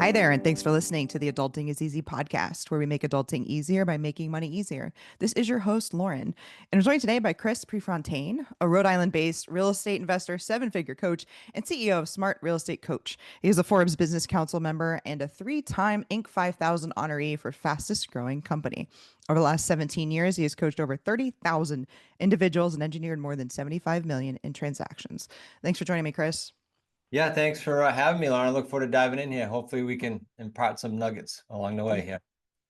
Hi there, and thanks for listening to the Adulting is Easy podcast, where we make adulting easier by making money easier. This is your host, Lauren, and I'm joined today by Chris Prefontaine, a Rhode Island based real estate investor, seven figure coach, and CEO of Smart Real Estate Coach. He is a Forbes Business Council member and a three-time Inc. 5000 honoree for fastest growing company. Over the last 17 years, he has coached over 30,000 individuals and engineered more than 75 million in transactions. Thanks for joining me, Chris. Yeah, thanks for having me, Lauren. I look forward to diving in here. Hopefully we can impart some nuggets along the way here.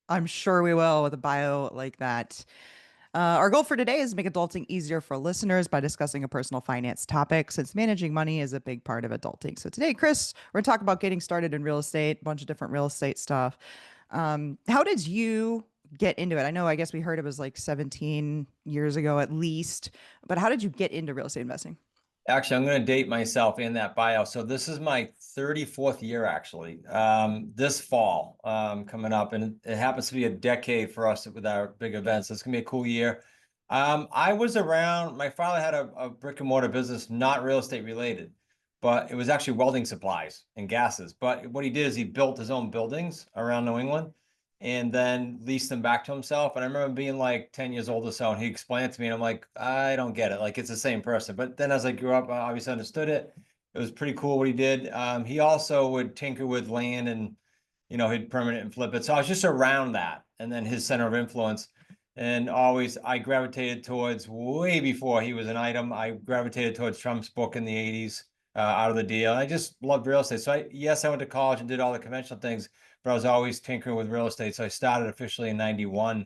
I'm sure we will with a bio like that. Our goal for today is to make adulting easier for listeners by discussing a personal finance topic, since managing money is a big part of adulting. So today, Chris, we're going to talk about getting started in real estate, a bunch of different real estate stuff. How did you get into it? I know, I guess we heard it was like 17 years ago at least, but how did you get into real estate investing? Actually, I'm going to date myself in that bio. So this is my 34th year, actually, this fall coming up. And it happens to be a decade for us with our big events. So it's going to be a cool year. I was around, my father had a brick and mortar business, not real estate related, but it was actually welding supplies and gases. But what he did is he built his own buildings around New England and then leased them back to himself. And I remember being like 10 years old or so, and he explained it to me, and I'm like, I don't get it. Like, it's the same person. But then as I grew up, I obviously understood it. It was pretty cool what he did. He also would tinker with land and, he'd permanent and flip it. So I was just around that. And then his center of influence. And always, I gravitated towards, way before he was an item, I gravitated towards Trump's book in the 80s, Out of the Deal. I just loved real estate. So I went to college and did all the conventional things, but I was always tinkering with real estate. So I started officially in 91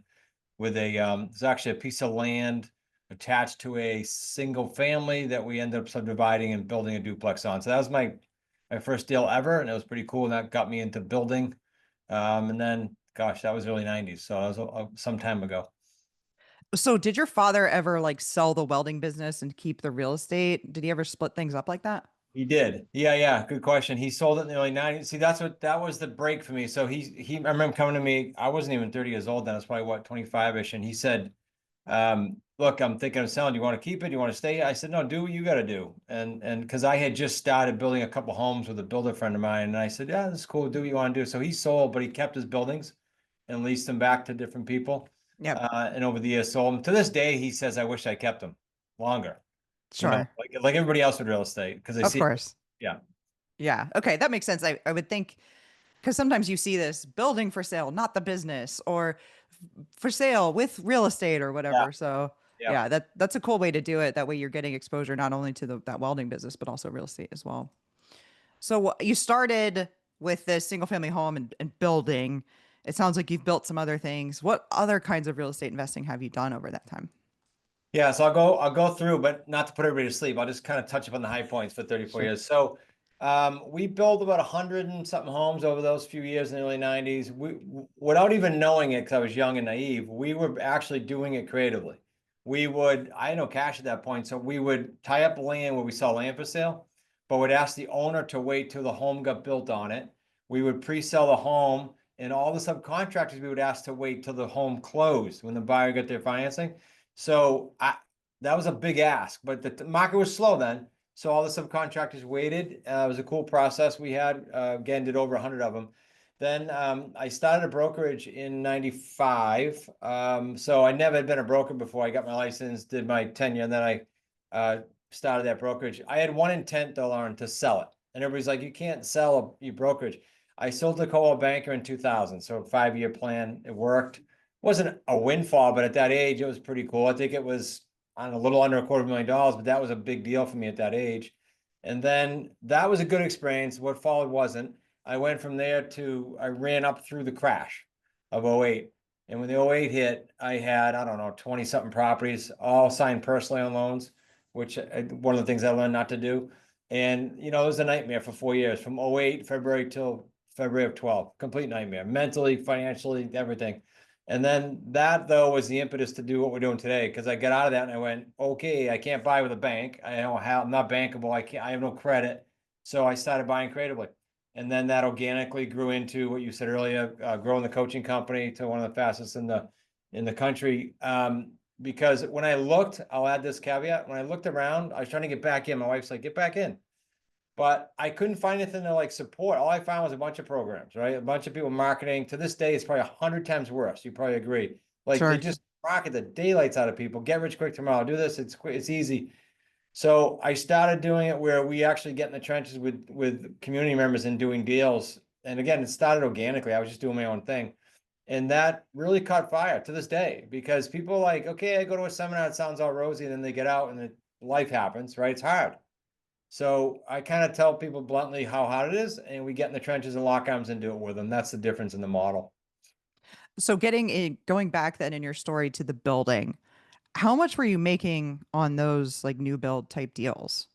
with there's actually a piece of land attached to a single family that we ended up subdividing and building a duplex on. So that was my first deal ever, and it was pretty cool. And that got me into building. And then, gosh, that was early 90s. So that was some time ago. So did your father ever like sell the welding business and keep the real estate? Did he ever split things up like that? He did. Yeah. Good question. He sold it in the early 90s. See, that was the break for me. So I remember coming to me, I wasn't even 30 years old then. I was probably 25-ish. And he said, look, I'm thinking of selling. Do you want to keep it? Do you want to stay? I said, no, do what you got to do. And because I had just started building a couple homes with a builder friend of mine. And I said, yeah, that's cool. Do what you want to do. So he sold, but he kept his buildings and leased them back to different people. Yep. And over the years sold them. To this day, he says, I wish I kept them longer. Sure. Like everybody else with real estate, because I Of see, course. yeah. Yeah. Okay. That makes sense. I would think because sometimes you see this building for sale, not the business, or for sale with real estate or Yeah. whatever. So Yeah. yeah, that's a cool way to do it. That way you're getting exposure not only to that welding business, but also real estate as well. So you started with this single family home and building. It sounds like you've built some other things. What other kinds of real estate investing have you done over that time? Yeah, so I'll go through, but not to put everybody to sleep. I'll just kind of touch upon the high points for 34 Sure. years. So we built about 100 and something homes over those few years in the early 90s. Without even knowing it, because I was young and naive, we were actually doing it creatively. I had no cash at that point, so we would tie up land where we saw land for sale, but would ask the owner to wait till the home got built on it. We would pre-sell the home, and all the subcontractors we would ask to wait till the home closed when the buyer got their financing. So that was a big ask, but the market was slow then. So all the subcontractors waited. It was a cool process we had. Again, did over 100 of them. Then I started a brokerage in 95. So I never had been a broker before. I got my license, did my tenure, and then I started that brokerage. I had one intent though, Lauren, to sell it. And everybody's like, you can't sell your brokerage. I sold to Co-op Banker in 2000. So a 5-year plan. It worked. Wasn't a windfall, but at that age, it was pretty cool. I think it was on a little under $250,000, but that was a big deal for me at that age. And then that was a good experience. What followed wasn't. I went from there I ran up through the crash of '08. And when the '08 hit, I had, I don't know, 20 something properties, all signed personally on loans, which one of the things I learned not to do. And, it was a nightmare for 4 years, from '08, February till February of 12, complete nightmare, mentally, financially, everything. And then that, though, was the impetus to do what we're doing today. Because I got out of that and I went, okay, I can't buy with a bank. I'm not bankable. I have no credit. So I started buying creatively. And then that organically grew into what you said earlier, growing the coaching company to one of the fastest in the country. Because when I looked, I'll add this caveat. When I looked around, I was trying to get back in. My wife's like, get back in. but I couldn't find anything to like support. All I found was a bunch of programs, right? A bunch of people marketing. To this day, it's probably 100 times worse. You probably agree. Like they Sure. just market the daylights out of people. Get rich quick tomorrow. Do this. It's quick. It's easy. So I started doing it where we actually get in the trenches with community members and doing deals. And again, it started organically. I was just doing my own thing. And that really caught fire to this day because people are like, okay, I go to a seminar, it sounds all rosy, and then they get out and life happens, right? It's hard. So I kind of tell people bluntly how hard it is, and we get in the trenches and lock arms and do it with them. That's the difference in the model. So going back then in your story to the building, how much were you making on those like new build type deals?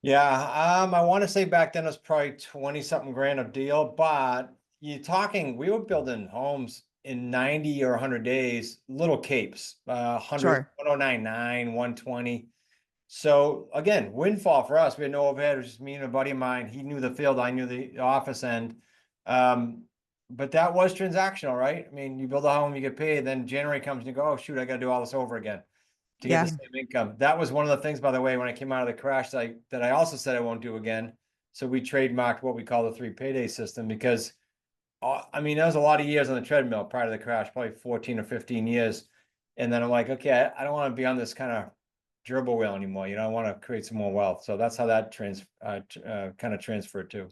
Yeah, I want to say back then it was probably 20 something grand a deal, but you're talking, we were building homes in 90 or 100 days, little capes, 100, Sure. 1099, 120. So again, windfall for us. We had no overhead. It was just me and a buddy of mine. He knew the field. I knew the office end. Um, but that was transactional, right? I mean, you build a home, you get paid, then January comes and you go, oh shoot, I got to do all this over again to get the Yeah. same income. That was one of the things, by the way, when I came out of the crash that I also said I won't do again. So we trademarked what we call the 3 payday system because I mean, that was a lot of years on the treadmill prior to the crash, probably 14 or 15 years. And then I'm like, okay, I don't want to be on this kind of gerbil wheel anymore. I want to create some more wealth. So that's how that kind of transferred to.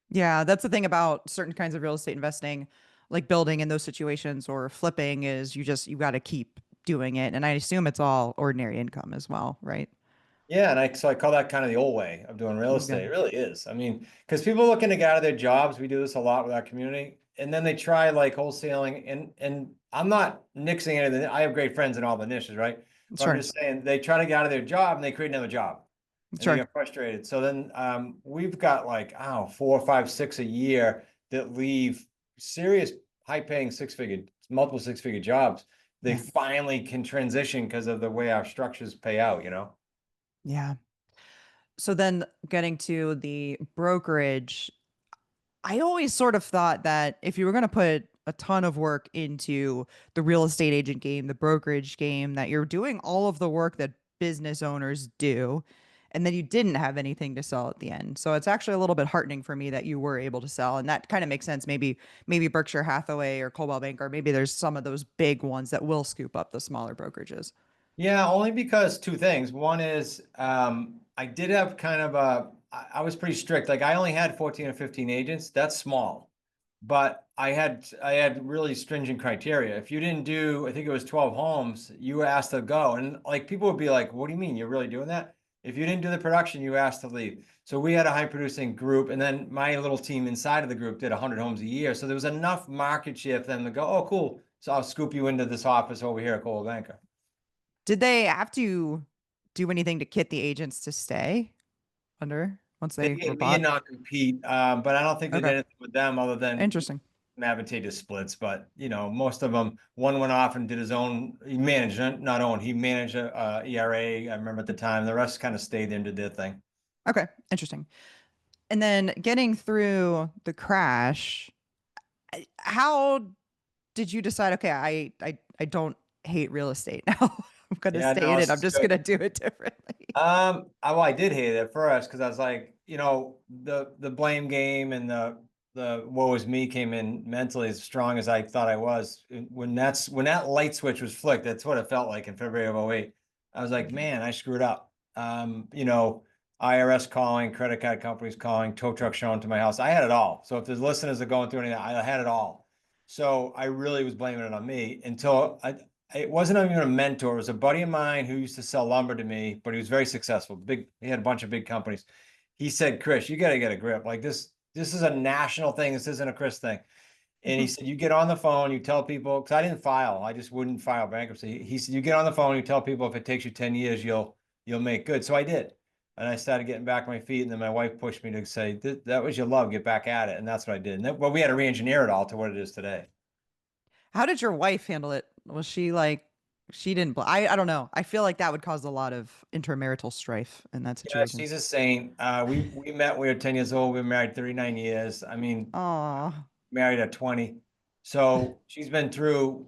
Yeah, that's the thing about certain kinds of real estate investing, like building in those situations or flipping is you got to keep doing it. And I assume it's all ordinary income as well, right? Yeah, and I call that kind of the old way of doing real Okay. estate. It really is. I mean, because people looking to get out of their jobs, we do this a lot with our community, and then they try like wholesaling, and I'm not nixing anything. I have great friends in all the niches, right? But I'm Sure. just saying they try to get out of their job and they create another job, and they Sure. get frustrated. So then we've got like, oh, 4, 5, 6 a year that leave serious high-paying six-figure, multiple six-figure jobs. They Yeah. finally can transition because of the way our structures pay out. Yeah. So then getting to the brokerage, I always sort of thought that if you were going to put a ton of work into the real estate agent game, the brokerage game, that you're doing all of the work that business owners do, and then you didn't have anything to sell at the end. So it's actually a little bit heartening for me that you were able to sell, and that kind of makes sense. Maybe Berkshire Hathaway or Coldwell Banker, maybe there's some of those big ones that will scoop up the smaller brokerages. Yeah, only because two things. One is I did have kind of I was pretty strict. Like I only had 14 or 15 agents. That's small. But I had really stringent criteria. If you didn't do, I think it was 12 homes, you were asked to go. And like people would be like, what do you mean? You're really doing that? If you didn't do the production, you were asked to leave. So we had a high producing group, and then my little team inside of the group did 100 homes a year. So there was enough market share for them to go, oh, cool. So I'll scoop you into this office over here at Coldwell Banker. Did they have to do anything to get the agents to stay under once They they were gave me a bought? non-compete, but I don't think they did Okay. anything with them other than Interesting. some advantageous splits. But most of them, one went off and did his own. He managed it, not own. He managed a ERA. I remember at the time. The rest kind of stayed there and did their thing. Okay. Interesting. And then getting through the crash, how did you decide, okay, I don't hate real estate now. I'm going to Yeah, stay no, in it. this I'm is just going good. to do it differently. I did hate it at first because I was like, the blame game and the woe is me came in mentally as strong as I thought I was. When that light switch was flicked, that's what it felt like in February of '08. I was like, man, I screwed up. IRS calling, credit card companies calling, tow truck showing to my house. I had it all. So if there's listeners that are going through anything, I had it all. So I really was blaming it on me until it wasn't even a mentor. It was a buddy of mine who used to sell lumber to me, but he was very successful. He had a bunch of big companies. He said, Chris, you got to get a grip. Like this is a national thing. This isn't a Chris thing. And he said, you get on the phone, you tell people, because I didn't file, I just wouldn't file bankruptcy. He said, you get on the phone, you tell people if it takes you 10 years, you'll make good. So I did. And I started getting back on my feet. And then my wife pushed me to say, that was your love, get back at it. And that's what I did. Well, we had to re-engineer it all to what it is today. How did your wife handle it? Was she like, she didn't, I don't know. I feel like that would cause a lot of intermarital strife in that Yeah, situation. she's a saint. We met, we were 10 years old. We were married 39 years. I mean, Oh, married at 20. So she's been through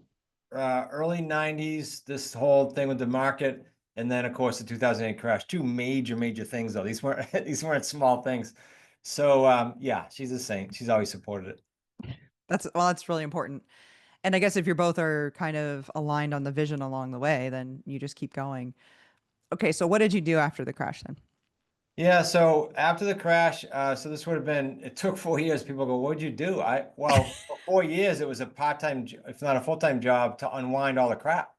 early 90s, this whole thing with the market. And then of course the 2008 crash. Two major things though. These weren't these weren't small things. So yeah, she's a saint. She's always supported it. That's really important. And I guess if you're both are kind of aligned on the vision along the way, then you just keep going. Okay, so what did you do after the crash then? Yeah, so after the crash, so this would have been, it took 4 years. People go, what'd you do? Well, for 4 years, it was a part-time, if not a full-time job to unwind all the crap.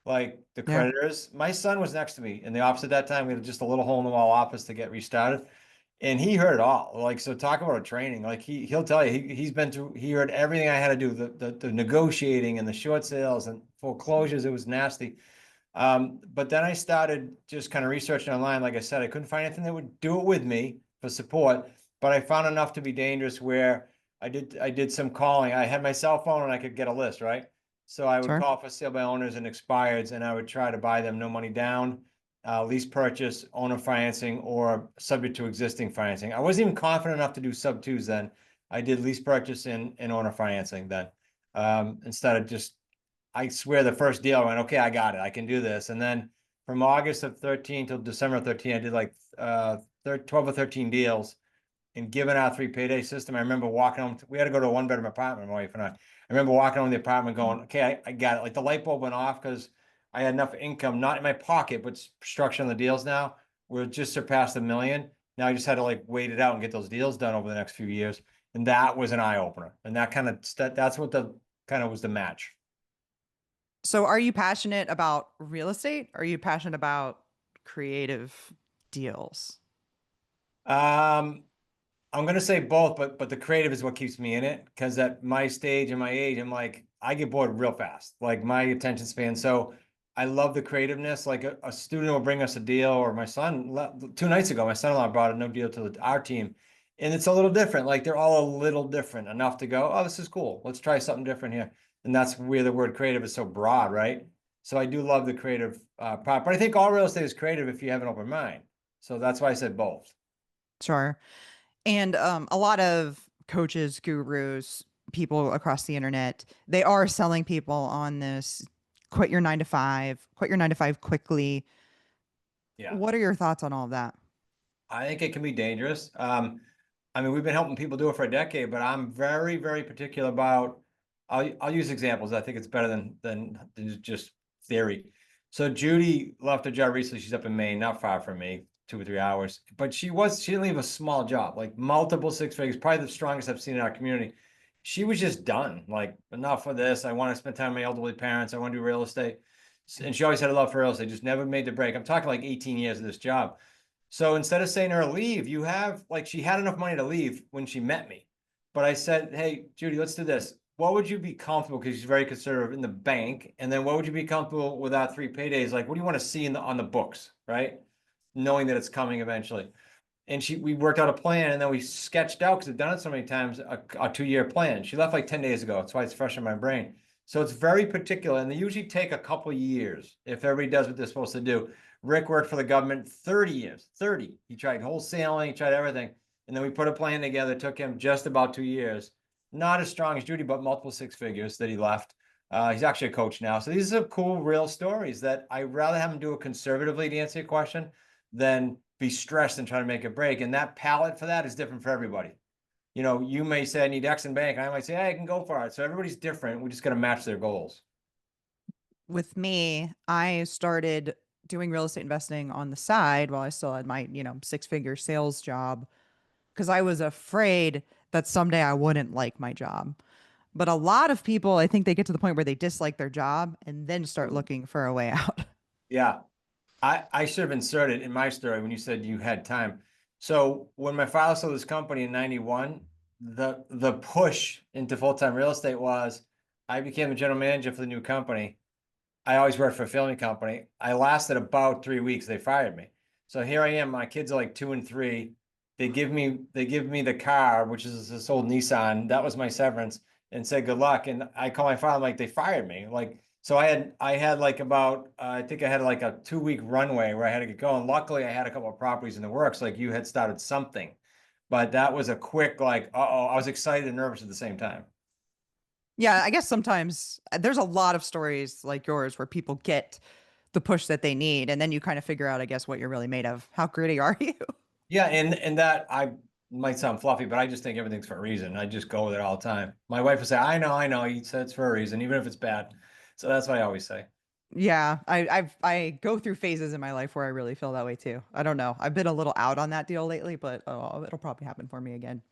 Like the Yeah, creditors. My son was next to me in the office at that time. We had just a little hole in the wall office to get restarted. And he heard it all. Like, so talk about a training. Like he'll tell you, he's been through, he heard everything I had to do, the negotiating and the short sales and foreclosures. It was nasty. But then I started just kind of researching online. Like I said, I couldn't find anything that would do it with me for support, but I found enough to be dangerous where I did some calling. I had my cell phone and I could get a list, right? So I would sure. call for sale by owners and expireds, and I would try to buy them no money down, lease purchase, owner financing, or subject to existing financing. I wasn't even confident enough to do sub twos then. I did lease purchase and owner financing then. Instead of just I swear the first deal I went, okay, I got it. I can do this. And then from August of 13 till December 13, I did like 12 or 13 deals and given our 3 payday system. I remember walking home. We had to go to a one-bedroom apartment, my wife and I. I remember walking home to the apartment going, okay, I got it. Like the light bulb went off because I had enough income, not in my pocket, but structure on the deals now. We're just surpassed 1 million. Now I just had to like wait it out and get those deals done over the next few years. And that was an eye opener. And that kind of that's what the kind of was the match. So are you passionate about real estate? Are you passionate about creative deals? Um, I'm gonna say both, but the creative is what keeps me in it. Because at my stage and my age, I'm like I get bored real fast. Like my attention span. So I love the creativeness. Like a student will bring us a deal, or my son 2 nights ago, my son-in-law brought a no deal to our team, and it's a little different. Like they're all a little different enough to go, oh, this is cool. Let's try something different here. And that's where the word creative is so broad, right? So I do love the creative part, but I think all real estate is creative if you have an open mind. So that's why I said both. Sure. And a lot of coaches, gurus, people across the internet, they are selling people on this quit your 9 to 5 quickly. Yeah. What are your thoughts on all of that? I think it can be dangerous. I mean, we've been helping people do it for a decade, but I'm very particular about. I'll use examples. I think it's better than just theory. So Judy left her job recently. She's up in Maine, not far from me, 2 or 3 hours. But she didn't leave a small job, like multiple six figures, probably the strongest I've seen in our community. She was just done. Like, enough of this. I want to spend time with my elderly parents. I want to do real estate. And she always had a love for real estate, just never made the break. I'm talking like 18 years of this job. So instead of saying to her, leave, you have like she had enough money to leave when she met me. But I said, hey, Judy, let's do this. What would you be comfortable? Because she's very conservative in the bank. And then what would you be comfortable with our 3 paydays? Like, what do you want to see in on the books, right? Knowing that it's coming eventually. And we worked out a plan and then we sketched out because we've done it so many times, a 2 year plan. She left like 10 days ago. That's why it's fresh in my brain. So it's very particular. And they usually take a couple of years if everybody does what they're supposed to do. Rick worked for the government 30 years, 30. He tried wholesaling, he tried everything. And then we put a plan together. It took him just about 2 years. Not as strong as Judy, but multiple six figures that he left. He's actually a coach now. So these are cool, real stories that I rather have him do it conservatively to answer your question than be stressed and try to make a break. And that palette for that is different for everybody. You know, you may say I need X in bank, and I might say, hey, I can go for it. So everybody's different. We just got to match their goals. With me, I started doing real estate investing on the side while I still had my, 6-figure sales job because I was afraid that someday I wouldn't like my job. But a lot of people, I think they get to the point where they dislike their job and then start looking for a way out. Yeah. I should have inserted in my story when you said you had time. So when my father sold this company in 91, the push into full-time real estate was I became the general manager for the new company. I always worked for a filming company. I lasted about 3 weeks. They fired me. So here I am. My kids are like 2 and 3. They give me the car, which is this old Nissan. That was my severance, and said good luck. And I call my father, I'm like, they fired me. Like, so I had like about I think I had like a 2 week runway where I had to get going. Luckily, I had a couple of properties in the works. Like you had started something, but that was a quick like, uh-oh. I was excited and nervous at the same time. Yeah, I guess sometimes there's a lot of stories like yours where people get the push that they need. And then you kind of figure out, I guess, what you're really made of. How gritty are you? Yeah, and that I might sound fluffy, but I just think everything's for a reason. I just go with it all the time. My wife will say, I know, you said it's for a reason, even if it's bad. So that's what I always say. Yeah, I go through phases in my life where I really feel that way too. I don't know. I've been a little out on that deal lately, but oh, it'll probably happen for me again.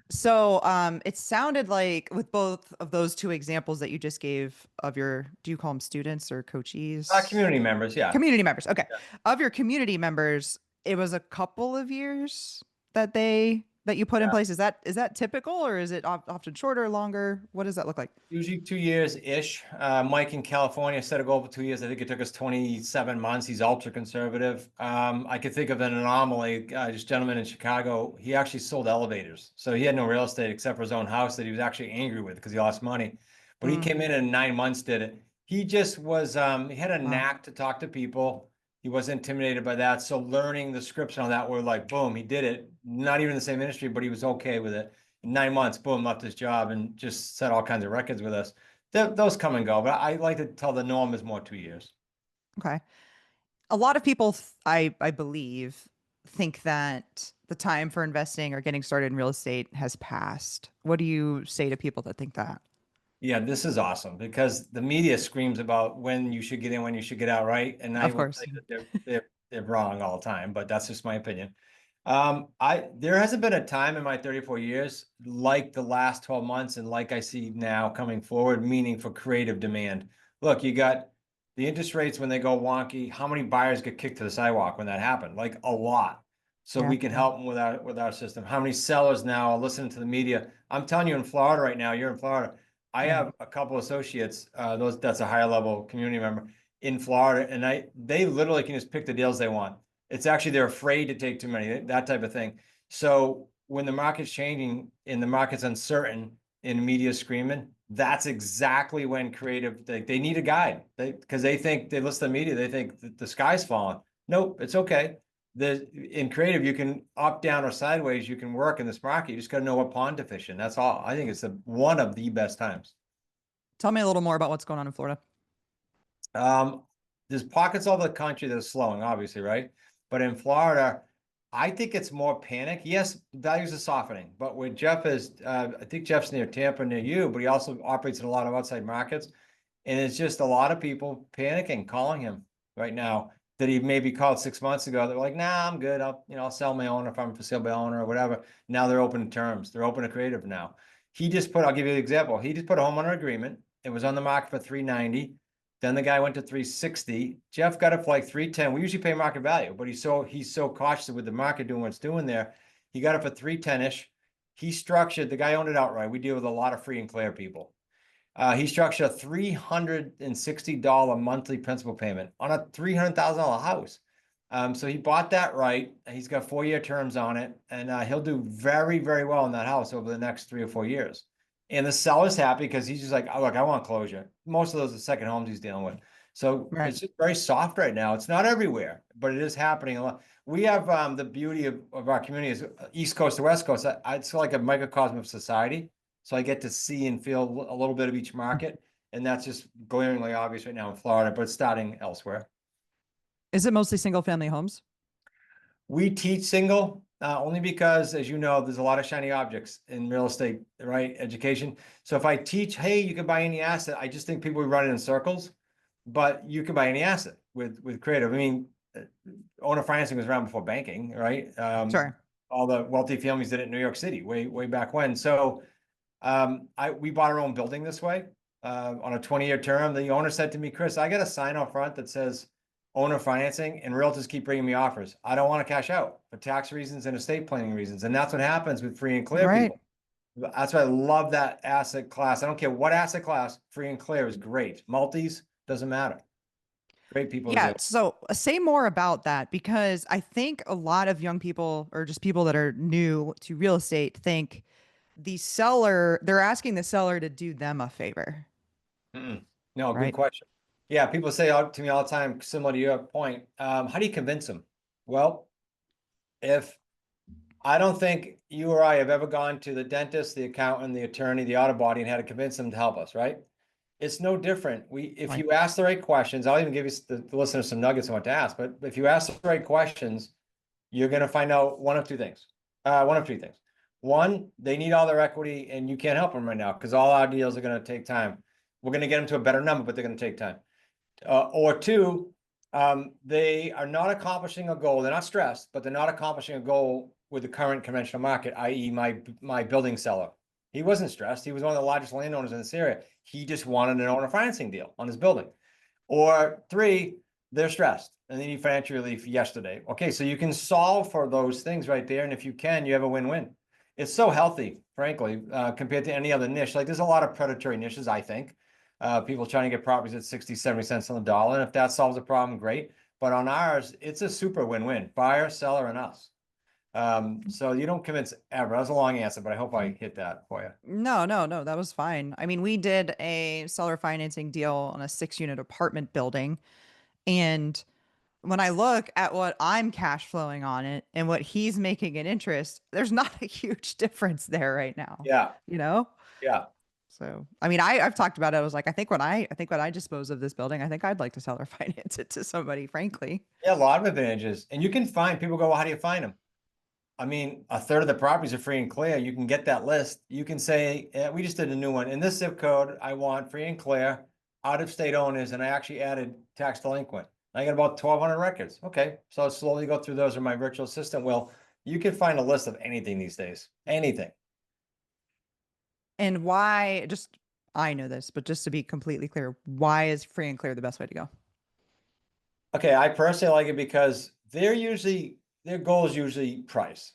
So, it sounded like with both of those two examples that you just gave of your, do you call them students or coachees? Community members, yeah. Community members. Okay. Yeah. Of your community members, it was a couple of years that you put in Yeah. place. Is that typical or is it often shorter, longer? What does that look like? Usually 2 years-ish. Mike in California set a goal for 2 years. I think it took us 27 months. He's ultra conservative. I could think of an anomaly. This gentleman in Chicago, he actually sold elevators. So he had no real estate except for his own house that he was actually angry with because he lost money. But he Mm, came in 9 months, did it. He just was, he had a wow. knack to talk to people. He wasn't intimidated by that. So learning the scripts on that were like, boom, he did it. Not even the same industry, but he was okay with it. In 9 months, boom, left his job and just set all kinds of records with us. Those come and go, but I like to tell the norm is more 2 years. Okay. A lot of people, I believe, think that the time for investing or getting started in real estate has passed. What do you say to people that think that? Yeah, this is awesome because the media screams about when you should get in, when you should get out, right? And I Of will tell course. you that they're wrong all the time, but that's just my opinion. There hasn't been a time in my 34 years like the last 12 months and like I see now coming forward, meaning for creative demand. Look, you got the interest rates when they go wonky. How many buyers get kicked to the sidewalk when that happened? Like a lot. So Yeah. we can help them with our system. How many sellers now are listening to the media? I'm telling you, in Florida right now, you're in Florida. I Mhm. have a couple associates, that's a higher level community member in Florida, and they literally can just pick the deals they want. It's actually they're afraid to take too many, that type of thing. So when the market's changing and the market's uncertain and the media screaming, that's exactly when creative they need a guide. Because they think they listen to the media, they think the sky's falling. Nope, it's okay. In creative, you can up, down, or sideways. You can work in this market. You just got to know what pond to fish in. That's all. I think it's one of the best times. Tell me a little more about what's going on in Florida. Um, there's pockets all over the country that are slowing, obviously, right? But in Florida, I think it's more panic. Yes, values are softening, but where Jeff is, I think Jeff's near Tampa, near you, but he also operates in a lot of outside markets. And it's just a lot of people panicking, calling him right now that he maybe called 6 months ago. They're like, nah, I'm good. I'll sell my own if I'm for sale by owner or whatever. Now they're open to terms. They're open to creative now. I'll give you an example. He just put a homeowner agreement. It was on the market for 390. Then the guy went to 360. Jeff got it for like 310. We usually pay market value, but he's so cautious with the market doing what it's doing there. He got it for 310-ish. The guy owned it outright. We deal with a lot of free and clear people. He structured a $360 monthly principal payment on a $300,000 house. So he bought that right. He's got 4-year terms on it, and he'll do very, very well in that house over the next 3 or 4 years. And the seller's happy because he's just like, oh, look, I want closure. Most of those are second homes he's dealing with. So Right. it's just very soft right now. It's not everywhere, but it is happening a lot. We have the beauty of our community is East Coast to West Coast. It's like a microcosm of society. So I get to see and feel a little bit of each market. And that's just glaringly obvious right now in Florida, but it's starting elsewhere. Is it mostly single family homes? We teach single only because, as you know, there's a lot of shiny objects in real estate, right? Education. So if I teach, hey, you can buy any asset, I just think people run it in circles, but you can buy any asset with creative. I mean, owner financing was around before banking, right? Sure. All the wealthy families did it in New York City way back when. So we bought our own building this way on a 20-year term. The owner said to me, Chris, I got a sign out front that says owner financing, and realtors keep bringing me offers. I don't want to cash out for tax reasons and estate planning reasons. And that's what happens with free and clear Right. people. That's why I love that asset class. I don't care what asset class, free and clear is great. Multis, doesn't matter. Great people to Yeah. deal with. So say more about that because I think a lot of young people or just people that are new to real estate think they're asking the seller to do them a favor, Mm-mm. No, good right? question. Yeah, people say to me all the time, similar to your point, how do you convince them? Well, if I don't think you or I have ever gone to the dentist, the accountant, the attorney, the auto body, and had to convince them to help us, right? It's no different. If Right. you ask the right questions, I'll even give you the listeners some nuggets on what to ask. But if you ask the right questions, you're going to find out one of two things. One of three things. One, they need all their equity, and you can't help them right now because all our deals are going to take time. We're going to get them to a better number, but they're going to take time. Or two, they are not accomplishing a goal. They're not stressed, but they're not accomplishing a goal with the current conventional market, i.e., my building seller. He wasn't stressed. He was one of the largest landowners in this area. He just wanted an owner financing deal on his building. Or three, they're stressed and they need financial relief yesterday. Okay, so you can solve for those things right there. And if you can, you have a win-win. It's so healthy, frankly, compared to any other niche. Like there's a lot of predatory niches, I think. People trying to get properties at 60, 70 cents on the dollar. And if that solves a problem, great. But on ours, it's a super win-win. Buyer, seller, and us. So you don't convince ever. That was a long answer, but I hope I hit that for you. No, no, no, that was fine. I mean, we did a seller financing deal on a 6 unit apartment building. And when I look at what I'm cash flowing on it and what he's making in interest, there's not a huge difference there right now, Yeah, you know? yeah. So, I mean, I've talked about it. I was like, I think when I dispose of this building, I think I'd like to seller finance it to somebody, frankly. Yeah, a lot of advantages. And you can find people go, well, how do you find them? I mean, a third of the properties are free and clear. You can get that list. You can say, we just did a new one. In this zip code, I want free and clear, out of state owners, and I actually added tax delinquent. I got about 1,200 records. Okay, so I'll slowly go through those, or my virtual assistant will. You can find a list of anything these days. Anything. And why, just, I know this, but just to be completely clear, why is free and clear the best way to go? Okay, I personally like it because their goal is usually price.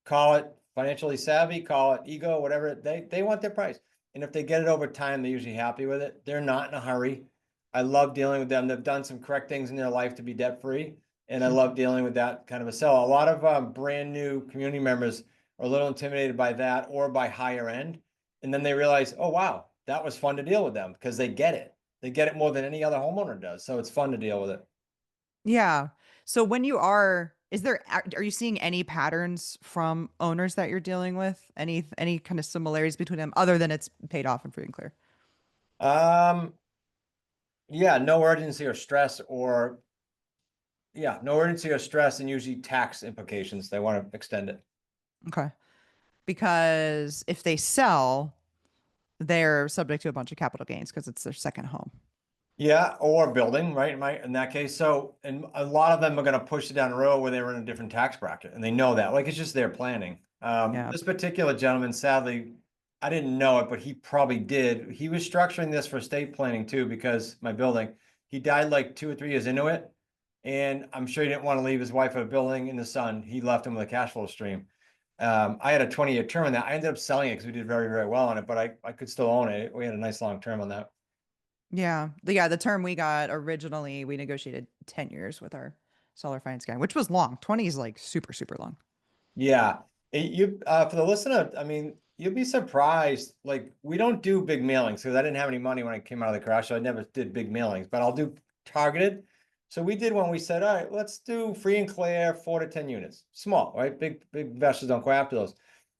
Call it financially savvy, call it ego, whatever. They want their price. And if they get it over time, they're usually happy with it. They're not in a hurry. I love dealing with them. They've done some correct things in their life to be debt free. And I love dealing with that kind of a sell. A lot of brand new community members are a little intimidated by that or by higher end. And then they realize, oh, wow, that was fun to deal with them because they get it. They get it more than any other homeowner does. So it's fun to deal with it. Yeah. So when you are, are you seeing any patterns from owners that you're dealing with? Any kind of similarities between them other than it's paid off and free and clear? Um, yeah, no urgency or stress or yeah, no urgency or stress and usually tax implications. They want to extend it. Okay. Because if they sell, they're subject to a bunch of capital gains because it's their second home. Yeah, or building, right? In that case. So, and a lot of them are going to push it down the road where they were in a different tax bracket and they know that. Like it's just their planning. Yeah. This particular gentleman, sadly, I didn't know it, but he probably did. He was structuring this for estate planning too, because my building, he died like 2 or 3 years into it. And I'm sure he didn't want to leave his wife a building in the sun. He left him with a cash flow stream. I had a 20-year term on that. I ended up selling it because we did very, very well on it, but I could still own it. We had a nice long term on that. Yeah. The term we got originally, we negotiated 10 years with our seller finance guy, which was long. 20 is like super, super long. Yeah. You for the listener, I mean, you'd be surprised. Like we don't do big mailings because I didn't have any money when I came out of the crash, so I never did big mailings, but I'll do targeted. So we did one we said, all right, let's do free and clear 4 to 10 units. Small, right? Big investors don't go after those.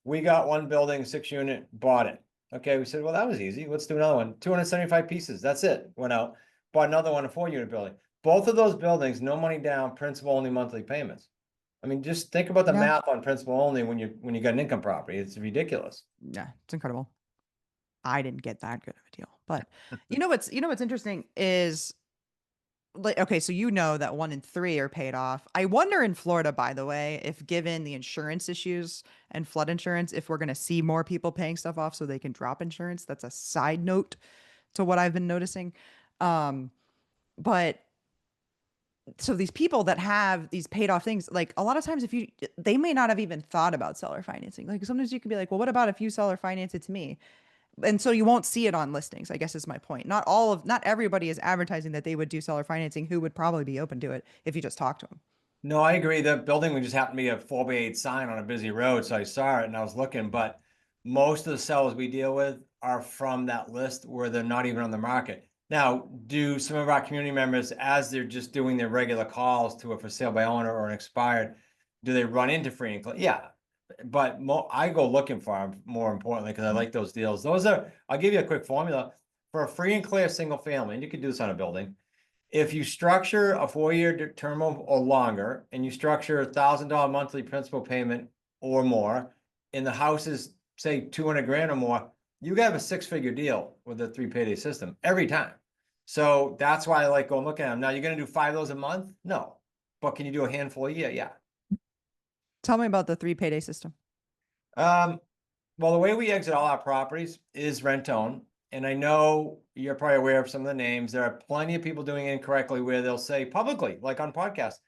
We got one building, 6 unit, bought it. Okay, we said, well, that was easy. Let's do another one. 275 pieces. That's it. Went out, bought another one, a 4 unit building. Both of those buildings, no money down, principal only monthly payments. I mean, just think about the Yeah. math on principal only when you got an income property. It's ridiculous. Yeah. It's incredible. I didn't get that good of a deal. But you know what's interesting is like okay, so you know that 1 in 3 are paid off. I wonder in Florida, by the way, if given the insurance issues and flood insurance, if we're gonna see more people paying stuff off so they can drop insurance. That's a side note to what I've been noticing. Um, but so these people that have these paid off things, like a lot of times if you they may not have even thought about seller financing. Like sometimes you can be like, well, what about if you seller finance it to me? And so you won't see it on listings, I guess is my point. Not everybody is advertising that they would do seller financing who would probably be open to it if you just talk to them. No, I agree. The building would just happen to be a 4x8 sign on a busy road. So I saw it and I was looking, but most of the sellers we deal with are from that list where they're not even on the market. Now, do some of our community members, as they're just doing their regular calls to a for sale by owner or an expired, do they run into free and clear? Yeah. But I go looking for them more importantly because I like those deals. I'll give you a quick formula. for a free and clear single family, and you could do this on a building. If you structure a 4-year term or longer, and you structure $1,000 monthly principal payment or more, and the house is say 200 grand or more, you have a 6-figure deal with a 3 payday system every time. So that's why I like going look at them. Now you're going to do 5 of those a month? No, but can you do a handful a year? Yeah. Tell me about the 3 payday system. Um, well, the way we exit all our properties is rent own. And I know you're probably aware of some of the names. There are plenty of people doing it incorrectly where they'll say publicly, like on podcasts,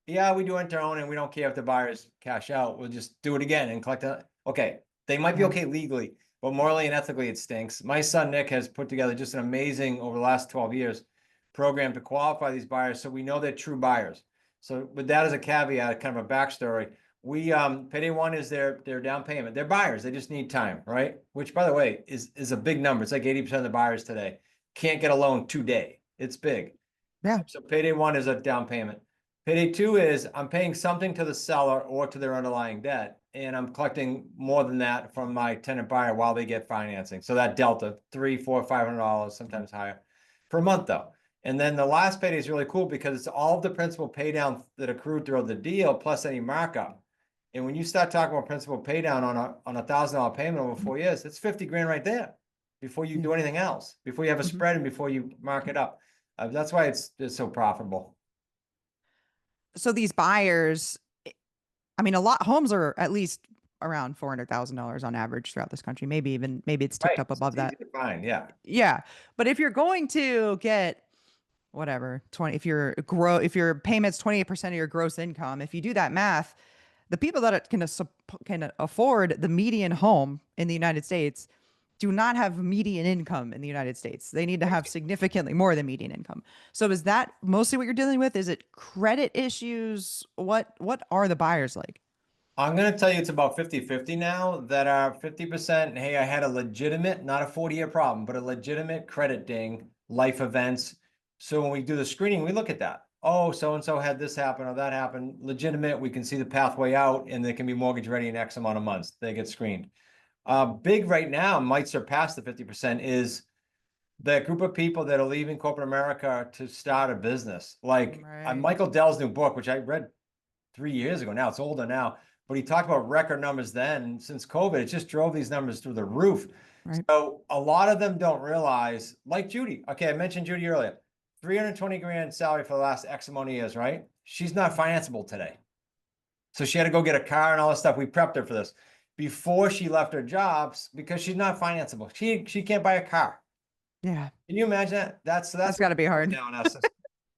yeah, we do rent own and we don't care if the buyers cash out. We'll just do it again and collect it. Okay. They might be Yeah. okay legally, but morally and ethically, it stinks. My son, Nick, has put together just an amazing, over the last 12 years, program to qualify these buyers so we know they're true buyers. So with that as a caveat, kind of a backstory, we payday one is their down payment. They're buyers. They just need time, right? Which, by the way, is a big number. It's like 80% of the buyers today can't get a loan today. It's big. Yeah. So payday one is a down payment. Payday two is I'm paying something to the seller or to their underlying debt, and I'm collecting more than that from my tenant buyer while they get financing. So that delta, $300, $400, $500, sometimes higher per month, though. And then the last payday is really cool because it's all of the principal pay down that accrued throughout the deal plus any markup. And when you start talking about principal pay down on a $1,000 payment over 4 years, it's 50 grand right there before you do anything else, before you have a Mhm. spread and before you mark it up. That's why it's so profitable. So these buyers, I mean, a lot homes are at least around $400,000 on average throughout this country. Maybe it's ticked Right. up It's above easy that. to find. Yeah. Yeah. But if you're going to get whatever, 20, if your payment's 28% of your gross income, if you do that math, the people that can afford the median home in the United States do not have median income in the United States. They need to have significantly more than median income. So is that mostly what you're dealing with? Is it credit issues? What are the buyers like? I'm going to tell you it's about 50-50 now that are 50%. Hey, I had a legitimate, not a 40-year problem, but a legitimate credit ding, life events. So when we do the screening, we look at that. Oh, so-and-so had this happen or that happened. Legitimate. We can see the pathway out and they can be mortgage ready in X amount of months. They get screened. Big right now might surpass the 50% is the group of people that are leaving corporate America to start a business. Like Right. Michael Dell's new book, which I read 3 years ago now, it's older now, but he talked about record numbers then. And since COVID, it just drove these numbers through the roof. Right. So a lot of them don't realize, like Judy. Okay, I mentioned Judy earlier. 320 grand salary for the last X amount of years, right? She's not financeable today. So she had to go get a car and all this stuff. We prepped her for this before she left her jobs because she's not financeable. She can't buy a car. Yeah. Can you imagine that? That's That's got to be right hard. now in our system.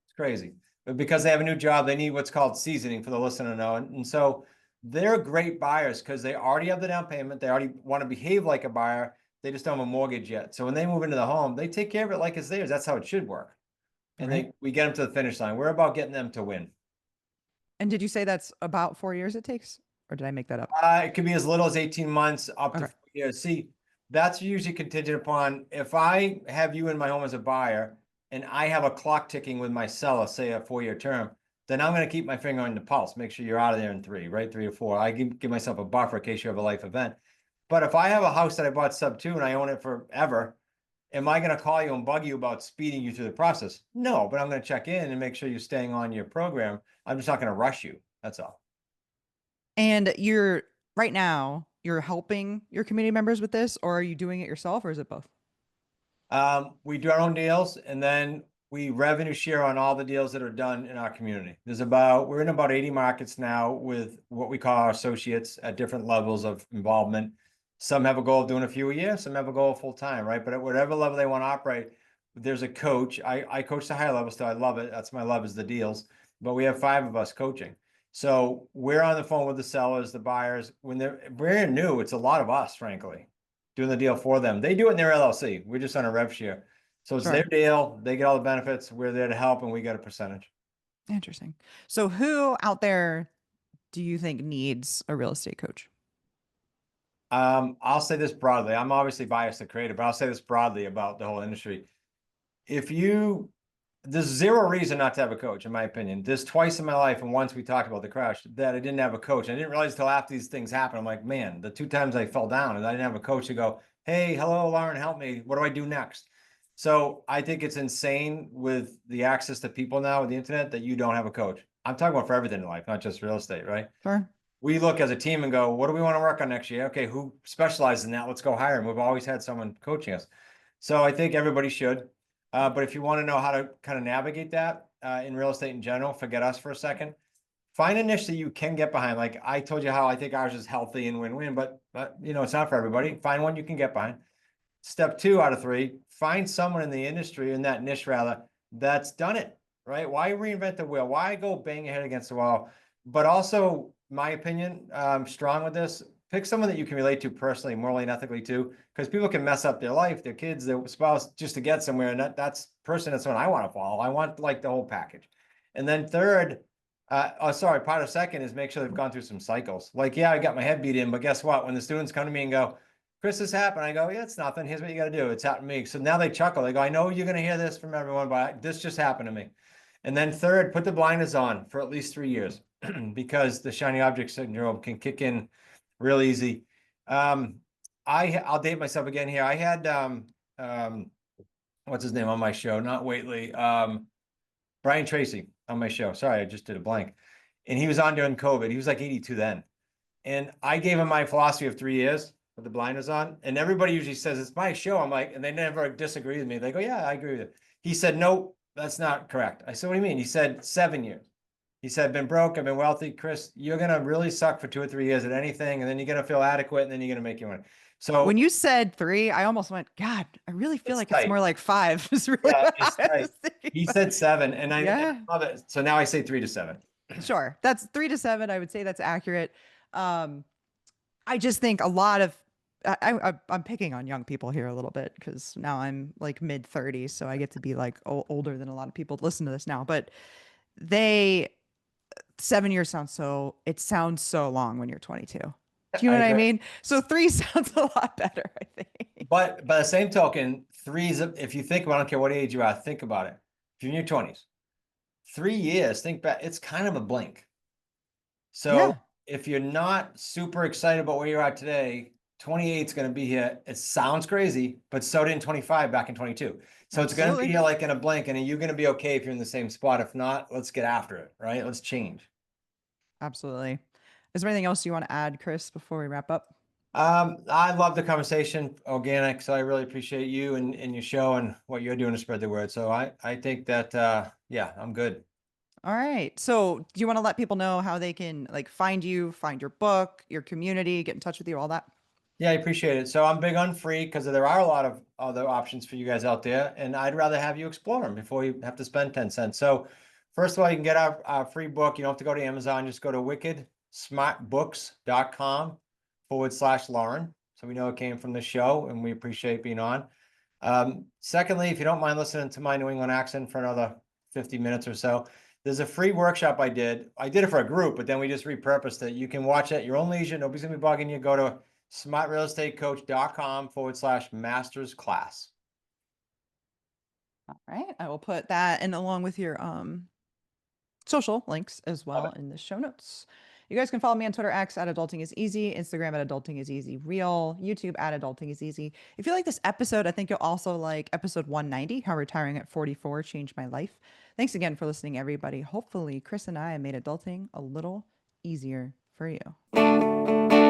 It's crazy. But because they have a new job, they need what's called seasoning for the listener to know. And so they're great buyers because they already have the down payment. They already want to behave like a buyer. They just don't have a mortgage yet. So when they move into the home, they take care of it like it's theirs. That's how it should work. And Right. we get them to the finish line. We're about getting them to win. And did you say that's about 4 years it takes? Or did I make that up? It could be as little as 18 months up to Okay. 4 years. See, that's usually contingent upon if I have you in my home as a buyer and I have a clock ticking with my seller, say a 4-year term, then I'm going to keep my finger on the pulse, make sure you're out of there in 3, right? 3 or 4. I give myself a buffer in case you have a life event. But if I have a house that I bought sub 2 and I own it forever, am I going to call you and bug you about speeding you through the process? No, but I'm going to check in and make sure you're staying on your program. I'm just not going to rush you. That's all. And you're right now, you're helping your community members with this, or are you doing it yourself, or is it both? We do our own deals and then we revenue share on all the deals that are done in our community. We're in about 80 markets now with what we call our associates at different levels of involvement. Some have a goal of doing a few a year, some have a goal of full time, right? But at whatever level they want to operate, there's a coach. I coach the higher level, so I love it. That's my love is the deals. But we have 5 of us coaching. So we're on the phone with the sellers, the buyers. When they're brand new, it's a lot of us, frankly, doing the deal for them. They do it in their LLC. We're just on a rev share. So it's their Sure. deal. They get all the benefits. We're there to help and we get a percentage. Interesting. So who out there do you think needs a real estate coach? I'll say this broadly. I'm obviously biased to creative, but I'll say this broadly about the whole industry. If you, there's zero reason not to have a coach, in my opinion. There's twice in my life, and once we talked about the crash, that I didn't have a coach. I didn't realize until after these things happened. I'm like, man, the 2 times I fell down and I didn't have a coach to go, hey, hello, Lauren, help me. What do I do next? So I think it's insane with the access to people now with the internet that you don't have a coach. I'm talking about for everything in life, not just real estate, right? Sure. We look as a team and go, what do we want to work on next year? Okay, who specializes in that? Let's go hire him. We've always had someone coaching us. So I think everybody should. But if you want to know how to kind of navigate that in real estate in general, forget us for a second. Find a niche that you can get behind. Like I told you how I think ours is healthy and win-win, but you know, it's not for everybody. Find one you can get behind. Step 2 out of 3, find someone in the industry, in that niche rather, that's done it, right? Why reinvent the wheel? Why go bang your head against the wall? But also, my opinion, strong with this, pick someone that you can relate to personally, morally, and ethically too, because people can mess up their life, their kids, their spouse, just to get somewhere. And that's someone I want to follow. I want like the whole package. And then third, part of second is make sure they've gone through some cycles. Like, yeah, I got my head beat in, but guess what? When the students come to me and go, Chris, this happened. I go, yeah, it's nothing. Here's what you got to do. It's happened to me. So now they chuckle. They go, I know you're going to hear this from everyone, but this just happened to me. And then third, put the blinders on for at least 3 years because the shiny object syndrome can kick in real easy. I'll date myself again here. I had what's his name on my show? Not Waitley. Brian Tracy on my show. Sorry, I just did a blank. And he was on during COVID. He was like 82 then. And I gave him my philosophy of 3 years with the blinders on. And everybody usually says, it's my show. I'm like, and they never disagree with me. They go, yeah, I agree with it. He said, no, that's not correct. I said, what do you mean? He said, 7 years. He said, I've been broke, I've been wealthy. Chris, you're going to really suck for 2 or 3 years at anything. And then you're going to feel adequate. And then you're going to make your money. When So you said 3, I almost went, God, I really feel it's like it's tight. more like 5 is really Yeah, what it's I was tight. thinking. He But said 7. And yeah, I love it. So now I say 3 to 7. sure. That's 3 to 7. I would say that's accurate. Um, I just think a lot of I'm picking on young people here a little bit because now I'm like mid 30s, so I get to be like older than a lot of people that listen to this now. But they 7 years sounds so long when you're 22. Do you know I what I agree. mean? So 3 sounds a lot better, I think. But by the same token, threes, if you think about, I don't care what age you are, think about it. If you're in your 20s, 3 years, think back, it's kind of a blink. So Yeah, if you're not super excited about where you are today, 28 is going to be here. It sounds crazy, but so did 25 back in 22. So it's going to be absolutely. here like in a blink, and you're going to be okay if you're in the same spot. If not, let's get after it, right? Let's change. Absolutely. Is there anything else you want to add, Chris, before we wrap up? I love the conversation, organic. So I really appreciate you and your show and what you're doing to spread the word. So I think that, yeah, I'm good. All right. So, do you want to let people know how they can like find you, find your book, your community, get in touch with you, all that? Yeah, I appreciate it. So I'm big on free because there are a lot of other options for you guys out there, and I'd rather have you explore them before you have to spend 10 cents. So first of all, you can get our free book. You don't have to go to Amazon. Just go to wickedsmartbooks.com/Lauren. So we know it came from the show, and we appreciate being on. Secondly, if you don't mind listening to my New England accent for another 50 minutes or so, there's a free workshop I did. I did it for a group, but then we just repurposed it. You can watch it at your own leisure. Nobody's gonna be bugging you. Go to smartrealestatecoach.com/masters class. All right. I will put that in along with your social links as Love well it. in the show notes. You guys can follow me on Twitter X at Adulting is Easy, Instagram at Adulting is Easy Real, YouTube at Adulting is Easy. If you like this episode, I think you'll also like episode 190, How Retiring at 44 Changed My Life. Thanks again for listening, everybody. Hopefully, Chris and I made adulting a little easier for you.